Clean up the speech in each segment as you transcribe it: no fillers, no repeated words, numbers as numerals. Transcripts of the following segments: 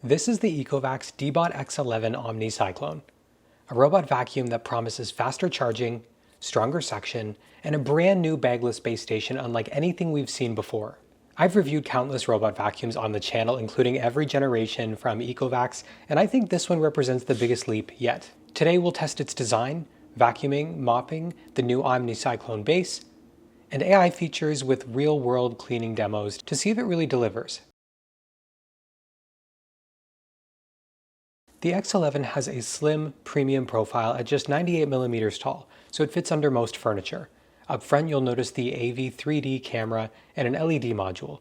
This is the ECOVACS DEEBOT X11 OMNICYCLONE, a robot vacuum that promises faster charging, stronger suction, and a brand new bagless base station unlike anything we've seen before. I've reviewed countless robot vacuums on the channel, including every generation from ECOVACS, and I think this one represents the biggest leap yet. Today we'll test its design, vacuuming, mopping, the new OMNICYCLONE base, and AI features with real-world cleaning demos to see if it really delivers. The X11 has a slim, premium profile at just 98mm tall, so it fits under most furniture. Up front you'll notice the AV 3D camera and an LED module.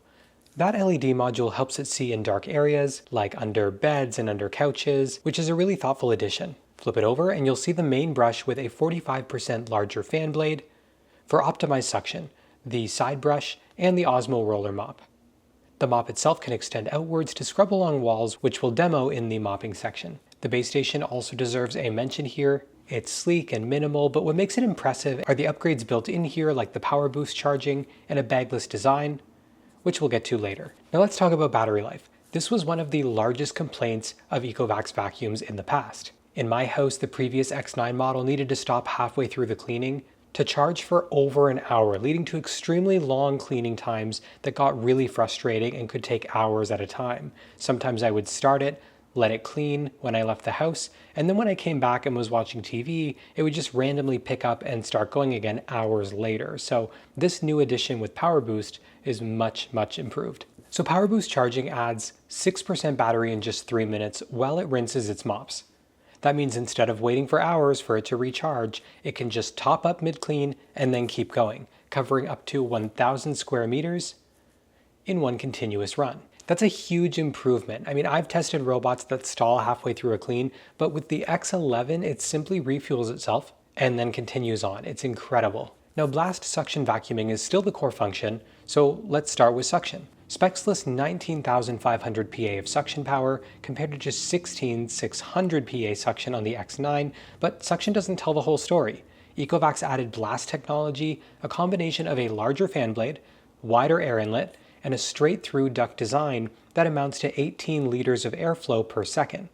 That LED module helps it see in dark areas, like under beds and under couches, which is a really thoughtful addition. Flip it over and you'll see the main brush with a 45% larger fan blade for optimized suction, the side brush, and the Osmo roller mop. The mop itself can extend outwards to scrub along walls, which we'll demo in the mopping section. The base station also deserves a mention here. It's sleek and minimal, but what makes it impressive are the upgrades built in here, like the PowerBoost Charging and a bagless design, which we'll get to later. Now let's talk about battery life. This was one of the largest complaints of ECOVACS vacuums in the past. In my house, the previous X9 model needed to stop halfway through the cleaning to charge for over an hour, leading to extremely long cleaning times that got really frustrating and could take hours at a time. Sometimes I would start it, let it clean when I left the house, and then when I came back and was watching TV, it would just randomly pick up and start going again hours later. So this new addition with PowerBoost is much improved. So PowerBoost Charging adds 6% battery in just 3 minutes while it rinses its mops. That means instead of waiting for hours for it to recharge, it can just top up mid-clean and then keep going, covering up to 1,000 square meters in one continuous run. That's a huge improvement. I mean, I've tested robots that stall halfway through a clean, but with the X11, it simply refuels itself and then continues on. It's incredible. Now, blast suction vacuuming is still the core function, so let's start with suction. Specs list 19,500 PA of suction power compared to just 16,600 PA suction on the X9, but suction doesn't tell the whole story. ECOVACS added blast technology, a combination of a larger fan blade, wider air inlet, and a straight-through duct design that amounts to 18 liters of airflow per second.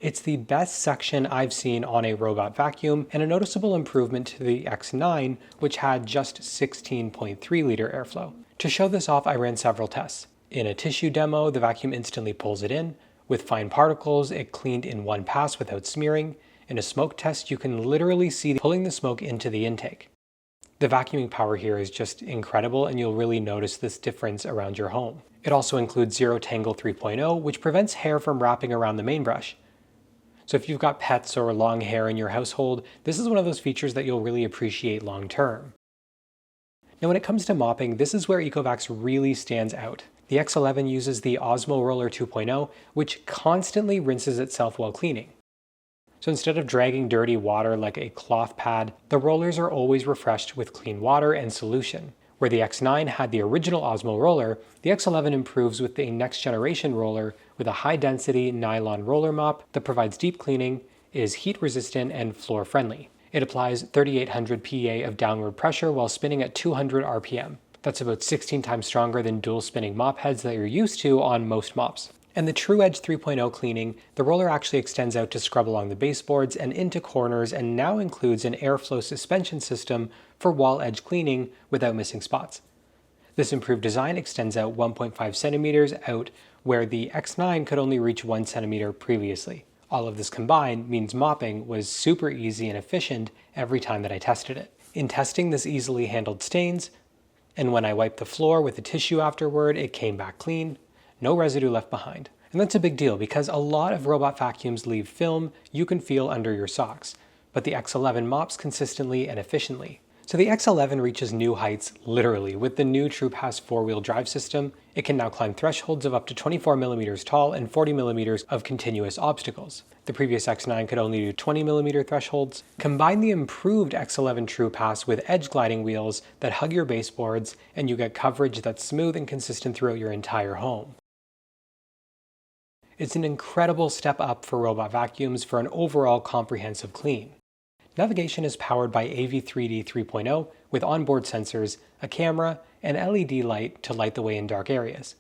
It's the best suction I've seen on a robot vacuum, and a noticeable improvement to the X9, which had just 16.3 liter airflow. To show this off, I ran several tests. In a tissue demo, the vacuum instantly pulls it in. With fine particles, it cleaned in one pass without smearing. In a smoke test, you can literally see pulling the smoke into the intake. The vacuuming power here is just incredible, and you'll really notice this difference around your home. It also includes Zero Tangle 3.0, which prevents hair from wrapping around the main brush. So if you've got pets or long hair in your household, this is one of those features that you'll really appreciate long term. Now when it comes to mopping, this is where ECOVACS really stands out. The X11 uses the Osmo Roller 2.0, which constantly rinses itself while cleaning. So instead of dragging dirty water like a cloth pad, the rollers are always refreshed with clean water and solution. Where the X9 had the original Osmo roller, the X11 improves with a next generation roller with a high density nylon roller mop that provides deep cleaning, is heat resistant and floor friendly. It applies 3,800 PA of downward pressure while spinning at 200 RPM. That's about 16 times stronger than dual spinning mop heads that you're used to on most mops. And the TrueEdge 3.0 cleaning, the roller actually extends out to scrub along the baseboards and into corners, and now includes an airflow suspension system for wall edge cleaning without missing spots. This improved design extends out 1.5 centimeters out where the X9 could only reach 1 centimeter previously. All of this combined means mopping was super easy and efficient every time that I tested it. In testing, this easily handled stains, and when I wiped the floor with a tissue afterward, it came back clean. No residue left behind. And that's a big deal because a lot of robot vacuums leave film you can feel under your socks, but the X11 mops consistently and efficiently. So the X11 reaches new heights literally with the new TruePass 4-wheel drive system. It can now climb thresholds of up to 24mm tall and 40mm of continuous obstacles. The previous X9 could only do 20mm thresholds. Combine the improved X11 TruePass with edge gliding wheels that hug your baseboards, and you get coverage that's smooth and consistent throughout your entire home. It's an incredible step up for robot vacuums for an overall comprehensive clean. Navigation is powered by AV3D 3.0 with onboard sensors, a camera, and LED light to light the way in dark areas.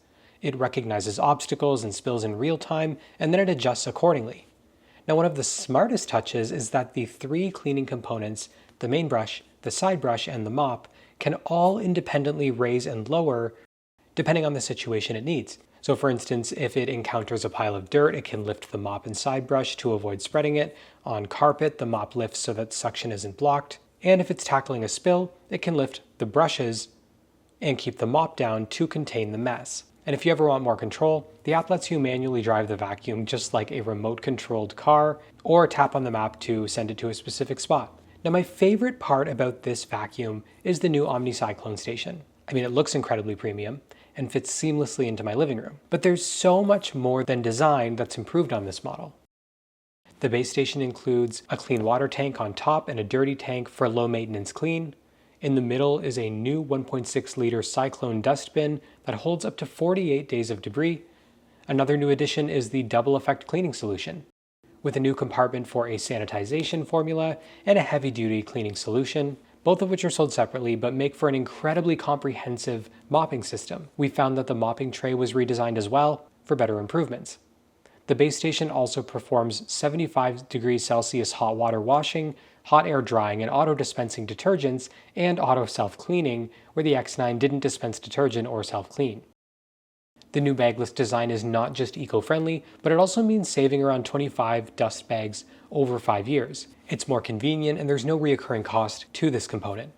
It recognizes obstacles and spills in real time, and then it adjusts accordingly. Now, one of the smartest touches is that the 3 cleaning components, the main brush, the side brush, and the mop, can all independently raise and lower depending on the situation it needs. So for instance, if it encounters a pile of dirt, it can lift the mop and side brush to avoid spreading it. On carpet, the mop lifts so that suction isn't blocked. And if it's tackling a spill, it can lift the brushes and keep the mop down to contain the mess. And if you ever want more control, the app lets you manually drive the vacuum just like a remote-controlled car, or tap on the map to send it to a specific spot. Now, my favorite part about this vacuum is the new OmniCyclone station. I mean, it looks incredibly premium and fits seamlessly into my living room. But there's so much more than design that's improved on this model. The base station includes a clean water tank on top and a dirty tank for low maintenance clean. In the middle is a new 1.6 liter Cyclone dust bin that holds up to 48 days of debris. Another new addition is the double effect cleaning solution, with a new compartment for a sanitization formula and a heavy duty cleaning solution, both of which are sold separately but make for an incredibly comprehensive mopping system. We found that the mopping tray was redesigned as well for better improvements. The base station also performs 75 degrees Celsius hot water washing, hot air drying, and auto dispensing detergents, and auto self-cleaning, where the X9 didn't dispense detergent or self-clean. The new bagless design is not just eco-friendly, but it also means saving around 25 dust bags over 5 years. It's more convenient and there's no recurring cost to this component.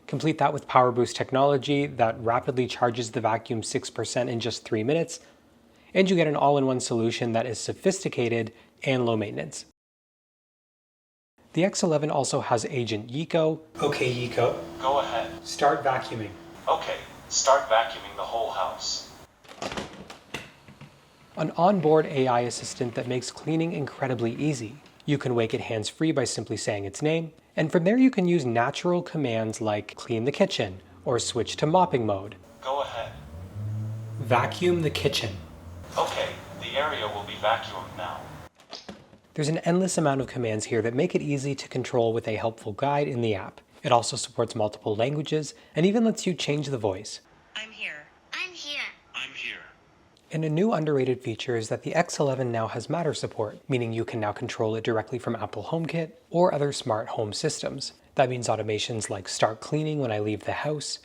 Complete that with PowerBoost technology that rapidly charges the vacuum 6% in just 3 minutes, and you get an all-in-one solution that is sophisticated and low maintenance. The X11 also has Agent Yiko. Okay, Yiko. Go ahead. Start vacuuming. Okay, start vacuuming the whole house. An onboard AI assistant that makes cleaning incredibly easy. You can wake it hands-free by simply saying its name, and from there you can use natural commands like clean the kitchen or switch to mopping mode. Go ahead. Vacuum the kitchen. Okay, the area will be vacuumed now. There's an endless amount of commands here that make it easy to control with a helpful guide in the app. It also supports multiple languages and even lets you change the voice. I'm here. I'm here. I'm here. And a new underrated feature is that the X11 now has Matter support, meaning you can now control it directly from Apple HomeKit or other smart home systems. That means automations like start cleaning when I leave the house,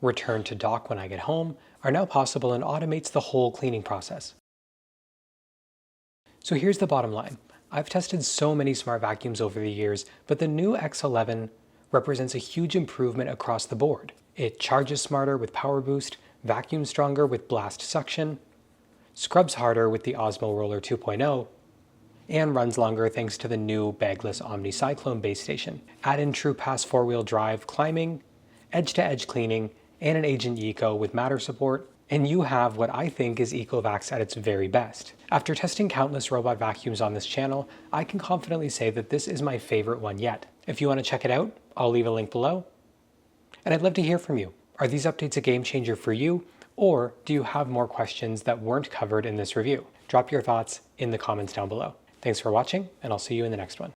return to dock when I get home, are now possible and automates the whole cleaning process. So here's the bottom line. I've tested so many smart vacuums over the years, but the new X11 represents a huge improvement across the board. It charges smarter with PowerBoost, vacuums stronger with Blast Suction, scrubs harder with the Osmo Roller 2.0, and runs longer thanks to the new bagless OmniCyclone base station. Add in TruePass 4-wheel drive climbing, edge-to-edge cleaning, and an Agent Yiko with Matter support, and you have what I think is ECOVACS at its very best. After testing countless robot vacuums on this channel, I can confidently say that this is my favorite one yet. If you want to check it out, I'll leave a link below. And I'd love to hear from you. Are these updates a game changer for you, or do you have more questions that weren't covered in this review? Drop your thoughts in the comments down below. Thanks for watching, and I'll see you in the next one.